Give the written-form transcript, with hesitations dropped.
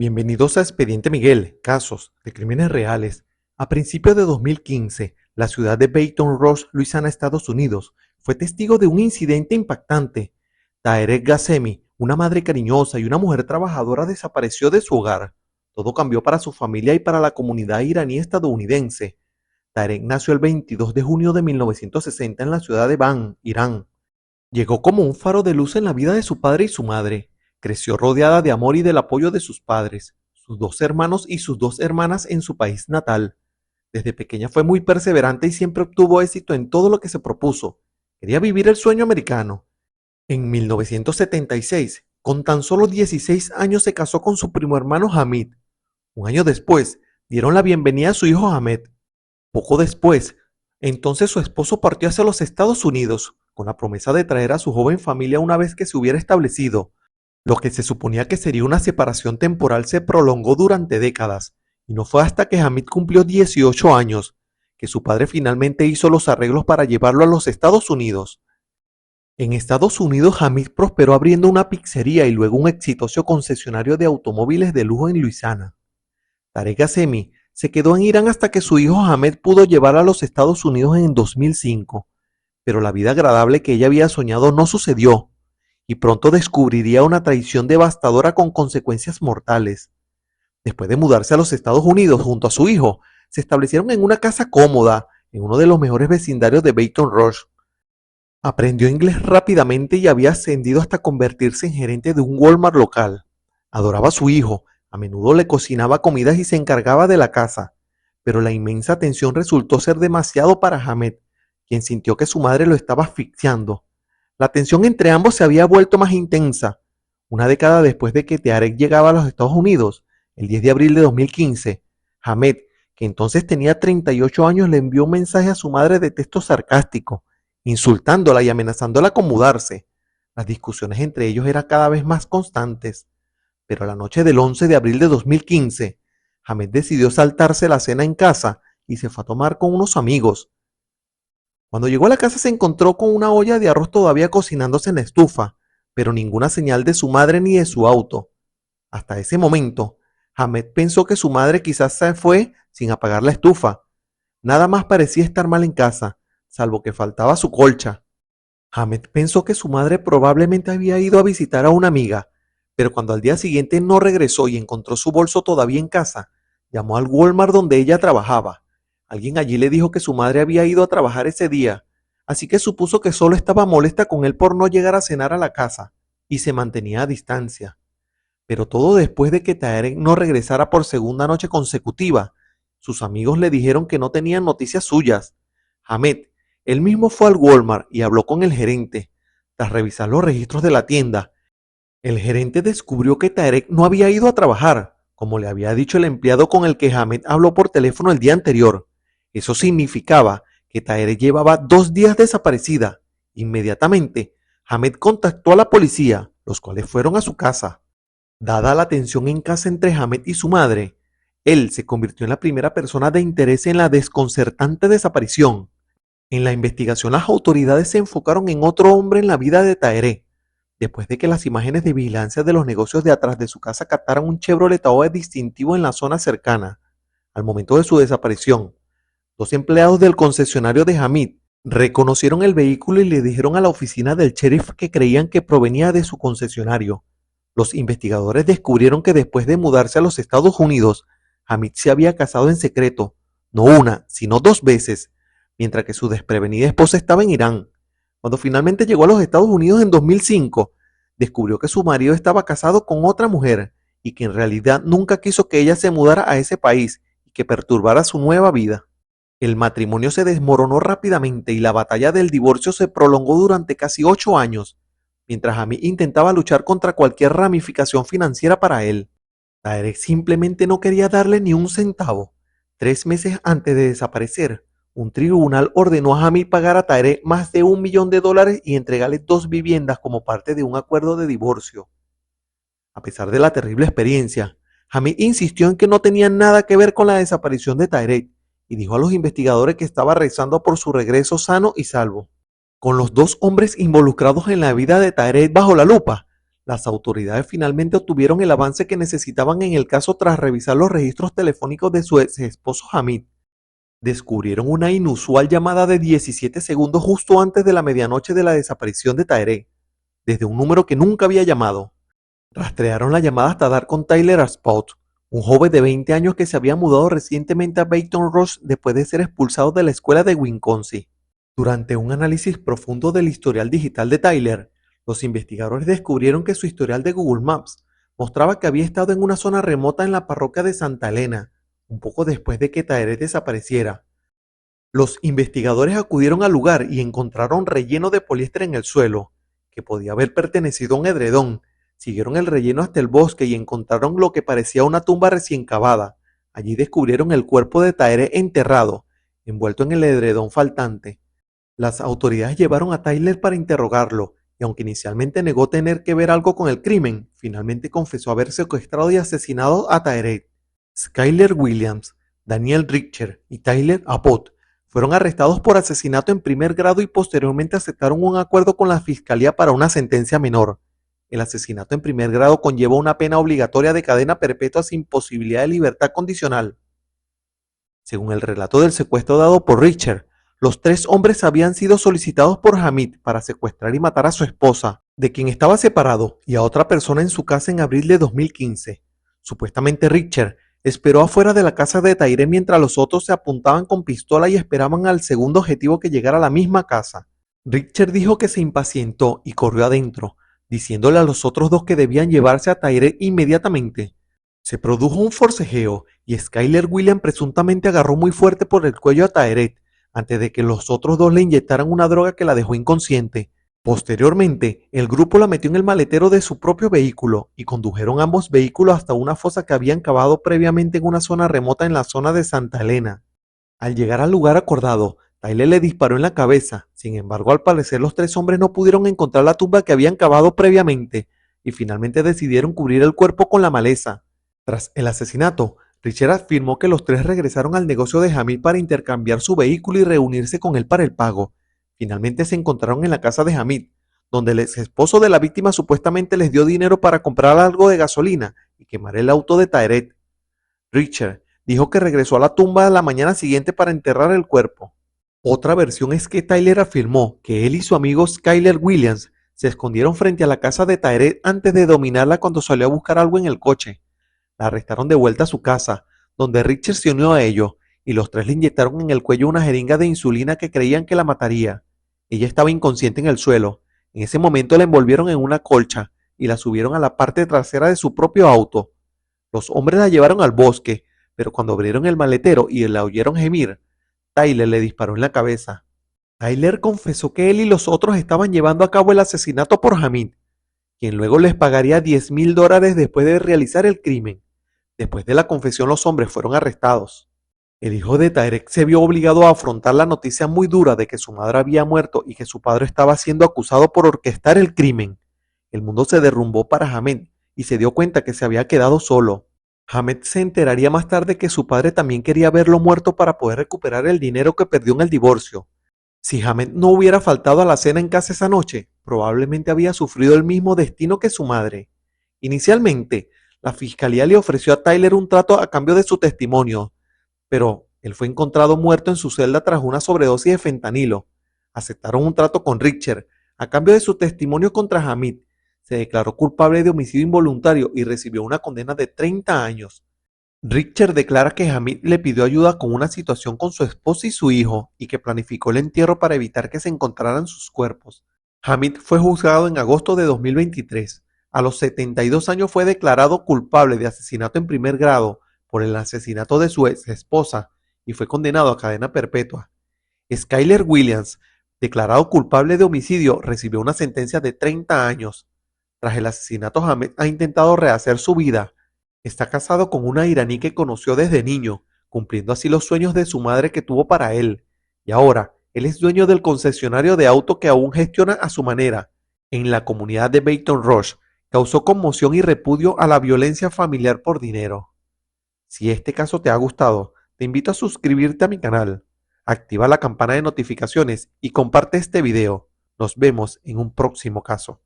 Bienvenidos a Expediente Miguel, casos de crímenes reales. A principios de 2015, la ciudad de Baton Rouge, Luisiana, Estados Unidos, fue testigo de un incidente impactante. Tarek Ghasemi, una madre cariñosa y una mujer trabajadora, desapareció de su hogar. Todo cambió para su familia y para la comunidad iraní estadounidense. Tarek nació el 22 de junio de 1960 en la ciudad de Van, Irán. Llegó como un faro de luz en la vida de su padre y su madre. Creció rodeada de amor y del apoyo de sus padres, sus dos hermanos y sus dos hermanas en su país natal. Desde pequeña fue muy perseverante y siempre obtuvo éxito en todo lo que se propuso. Quería vivir el sueño americano. En 1976, con tan solo 16 años, se casó con su primo hermano Hamid. Un año después, dieron la bienvenida a su hijo Ahmed. Poco después, entonces su esposo partió hacia los Estados Unidos, con la promesa de traer a su joven familia una vez que se hubiera establecido. Lo que se suponía que sería una separación temporal se prolongó durante décadas, y no fue hasta que Hamid cumplió 18 años que su padre finalmente hizo los arreglos para llevarlo a los Estados Unidos. En Estados Unidos, Hamid prosperó abriendo una pizzería y luego un exitoso concesionario de automóviles de lujo en Luisiana. Tarek Ghasemi se quedó en Irán hasta que su hijo Ahmed pudo llevar a los Estados Unidos en 2005, pero la vida agradable que ella había soñado no sucedió, y pronto descubriría una traición devastadora con consecuencias mortales. Después de mudarse a los Estados Unidos junto a su hijo, se establecieron en una casa cómoda, en uno de los mejores vecindarios de Baton Rouge. Aprendió inglés rápidamente y había ascendido hasta convertirse en gerente de un Walmart local. Adoraba a su hijo, a menudo le cocinaba comidas y se encargaba de la casa, pero la inmensa tensión resultó ser demasiado para Ahmed, quien sintió que su madre lo estaba asfixiando. La tensión entre ambos se había vuelto más intensa. Una década después de que Tarek llegaba a los Estados Unidos, el 10 de abril de 2015, Ahmed, que entonces tenía 38 años, le envió un mensaje a su madre de texto sarcástico, insultándola y amenazándola con mudarse. Las discusiones entre ellos eran cada vez más constantes, pero la noche del 11 de abril de 2015, Ahmed decidió saltarse la cena en casa y se fue a tomar con unos amigos. Cuando llegó a la casa se encontró con una olla de arroz todavía cocinándose en la estufa, pero ninguna señal de su madre ni de su auto. Hasta ese momento, Ahmed pensó que su madre quizás se fue sin apagar la estufa. Nada más parecía estar mal en casa, salvo que faltaba su colcha. Ahmed pensó que su madre probablemente había ido a visitar a una amiga, pero cuando al día siguiente no regresó y encontró su bolso todavía en casa, llamó al Walmart donde ella trabajaba. Alguien allí le dijo que su madre había ido a trabajar ese día, así que supuso que solo estaba molesta con él por no llegar a cenar a la casa, y se mantenía a distancia. Pero todo después de que Tarek no regresara por segunda noche consecutiva. Sus amigos le dijeron que no tenían noticias suyas. Ahmed, él mismo fue al Walmart y habló con el gerente. Tras revisar los registros de la tienda, el gerente descubrió que Tarek no había ido a trabajar, como le había dicho el empleado con el que Ahmed habló por teléfono el día anterior. Eso significaba que Tarek llevaba 2 días desaparecida. Inmediatamente, Ahmed contactó a la policía, los cuales fueron a su casa. Dada la tensión en casa entre Ahmed y su madre, él se convirtió en la primera persona de interés en la desconcertante desaparición. En la investigación, las autoridades se enfocaron en otro hombre en la vida de Tarek. Después de que las imágenes de vigilancia de los negocios de atrás de su casa captaron un Chevrolet Tahoe distintivo en la zona cercana. Al momento de su desaparición, 2 empleados del concesionario de Hamid reconocieron el vehículo y le dijeron a la oficina del sheriff que creían que provenía de su concesionario. Los investigadores descubrieron que después de mudarse a los Estados Unidos, Hamid se había casado en secreto, no una, sino 2 veces, mientras que su desprevenida esposa estaba en Irán. Cuando finalmente llegó a los Estados Unidos en 2005, descubrió que su marido estaba casado con otra mujer y que en realidad nunca quiso que ella se mudara a ese país y que perturbara su nueva vida. El matrimonio se desmoronó rápidamente y la batalla del divorcio se prolongó durante casi 8 años, mientras Hamid intentaba luchar contra cualquier ramificación financiera para él. Tarek simplemente no quería darle ni un centavo. 3 meses antes de desaparecer, un tribunal ordenó a Hamid pagar a Tarek más de $1 millón y entregarle 2 viviendas como parte de un acuerdo de divorcio. A pesar de la terrible experiencia, Hamid insistió en que no tenía nada que ver con la desaparición de Tarek y dijo a los investigadores que estaba rezando por su regreso sano y salvo. Con los 2 hombres involucrados en la vida de Tarek bajo la lupa, Las autoridades finalmente obtuvieron el avance que necesitaban en el caso tras revisar los registros telefónicos de su ex esposo Hamid. Descubrieron una inusual llamada de 17 segundos justo antes de la medianoche de la desaparición de Tahereh, desde un número que nunca había llamado. Rastrearon la llamada hasta dar con Tyler Spot, un joven de 20 años que se había mudado recientemente a Baton Rouge después de ser expulsado de la escuela de Wisconsin. Durante un análisis profundo del historial digital de Tyler, los investigadores descubrieron que su historial de Google Maps mostraba que había estado en una zona remota en la parroquia de Santa Elena, un poco después de que Tahereh desapareciera. Los investigadores acudieron al lugar y encontraron relleno de poliéster en el suelo, que podía haber pertenecido a un edredón. Siguieron el relleno hasta el bosque y encontraron lo que parecía una tumba recién cavada. Allí descubrieron el cuerpo de Tahereh enterrado, envuelto en el edredón faltante. Las autoridades llevaron a Tyler para interrogarlo, y aunque inicialmente negó tener que ver algo con el crimen, finalmente confesó haber secuestrado y asesinado a Tahereh. Skyler Williams, Daniel Richter y Tyler Abbott fueron arrestados por asesinato en primer grado y posteriormente aceptaron un acuerdo con la fiscalía para una sentencia menor. El asesinato en primer grado conlleva una pena obligatoria de cadena perpetua sin posibilidad de libertad condicional. Según el relato del secuestro dado por Richter, los 3 hombres habían sido solicitados por Hamid para secuestrar y matar a su esposa, de quien estaba separado, y a otra persona en su casa en abril de 2015. Supuestamente Richter esperó afuera de la casa de Tahereh mientras los otros se apuntaban con pistola y esperaban al segundo objetivo que llegara a la misma casa. Richter dijo que se impacientó y corrió adentro, diciéndole a los otros 2 que debían llevarse a Tahereh inmediatamente. Se produjo un forcejeo y Skyler Williams presuntamente agarró muy fuerte por el cuello a Tahereh antes de que los otros 2 le inyectaran una droga que la dejó inconsciente. Posteriormente, el grupo la metió en el maletero de su propio vehículo y condujeron ambos vehículos hasta una fosa que habían cavado previamente en una zona remota en la zona de Santa Elena. Al llegar al lugar acordado, Tyler le disparó en la cabeza. Sin embargo, al parecer los 3 hombres no pudieron encontrar la tumba que habían cavado previamente y finalmente decidieron cubrir el cuerpo con la maleza. Tras el asesinato, Richard afirmó que los 3 regresaron al negocio de Hamid para intercambiar su vehículo y reunirse con él para el pago. Finalmente se encontraron en la casa de Hamid, donde el ex esposo de la víctima supuestamente les dio dinero para comprar algo de gasolina y quemar el auto de Tahereh. Richard dijo que regresó a la tumba a la mañana siguiente para enterrar el cuerpo. Otra versión es que Tyler afirmó que él y su amigo Skyler Williams se escondieron frente a la casa de Tahereh antes de dominarla cuando salió a buscar algo en el coche. La arrestaron de vuelta a su casa, donde Richard se unió a ellos, y los 3 le inyectaron en el cuello una jeringa de insulina que creían que la mataría. Ella estaba inconsciente en el suelo. En ese momento la envolvieron en una colcha y la subieron a la parte trasera de su propio auto. Los hombres la llevaron al bosque, pero cuando abrieron el maletero y la oyeron gemir, Tyler le disparó en la cabeza. Tyler confesó que él y los otros estaban llevando a cabo el asesinato por Hamid, quien luego les pagaría $10,000 después de realizar el crimen. Después de la confesión, los hombres fueron arrestados. El hijo de Tahereh se vio obligado a afrontar la noticia muy dura de que su madre había muerto y que su padre estaba siendo acusado por orquestar el crimen. El mundo se derrumbó para Hamid y se dio cuenta que se había quedado solo. Hamid se enteraría más tarde que su padre también quería verlo muerto para poder recuperar el dinero que perdió en el divorcio. Si Hamid no hubiera faltado a la cena en casa esa noche, probablemente había sufrido el mismo destino que su madre. Inicialmente, la fiscalía le ofreció a Tyler un trato a cambio de su testimonio, pero él fue encontrado muerto en su celda tras una sobredosis de fentanilo. Aceptaron un trato con Richard a cambio de su testimonio contra Hamid. Se declaró culpable de homicidio involuntario y recibió una condena de 30 años. Richard declara que Hamid le pidió ayuda con una situación con su esposa y su hijo y que planificó el entierro para evitar que se encontraran sus cuerpos. Hamid fue juzgado en agosto de 2023. A los 72 años fue declarado culpable de asesinato en primer grado por el asesinato de su ex esposa y fue condenado a cadena perpetua. Skyler Williams, declarado culpable de homicidio, recibió una sentencia de 30 años. Tras el asesinato, Hamid ha intentado rehacer su vida. Está casado con una iraní que conoció desde niño, cumpliendo así los sueños de su madre que tuvo para él. Y ahora, él es dueño del concesionario de auto que aún gestiona a su manera. En la comunidad de Baton Rouge, causó conmoción y repudio a la violencia familiar por dinero. Si este caso te ha gustado, te invito a suscribirte a mi canal, activa la campana de notificaciones y comparte este video. Nos vemos en un próximo caso.